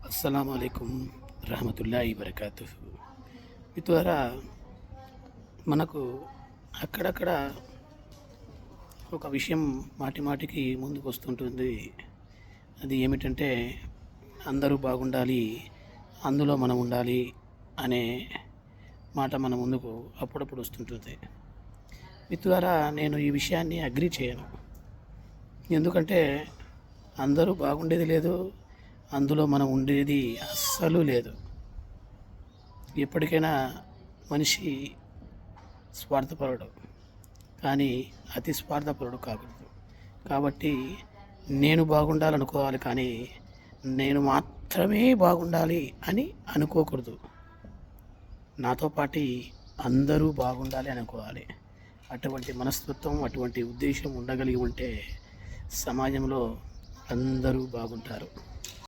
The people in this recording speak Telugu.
అస్సలాము అలైకుం రహమతుల్లాహి వబరకాతుహు. ద్వారా మనకు అక్కడక్కడ ఒక విషయం మాటి మాటికి ముందుకు వస్తుంటుంది. అది ఏమిటంటే అందరూ బాగుండాలి, అందులో మనం ఉండాలి అనే మాట మన ముందుకు అప్పుడప్పుడు వస్తుంటుంది. ద్వారా నేను ఈ విషయాన్ని అగ్రి చేయను. ఎందుకంటే అందరూ బాగుండేది లేదు, అందులో మనం ఉండేది అస్సలు లేదు. ఎప్పటికైనా మనిషి స్వార్థపరుడు, కానీ అతి స్వార్థపరుడు కాకూడదు. కాబట్టి నేను బాగుండాలనుకోవాలి, కానీ నేను మాత్రమే బాగుండాలి అని అనుకోకూడదు. నాతో పాటు అందరూ బాగుండాలి అనుకోవాలి. అటువంటి మనస్తత్వం, అటువంటి ఉద్దేశం ఉండగలిగి ఉంటే సమాజంలో అందరూ బాగుంటారు.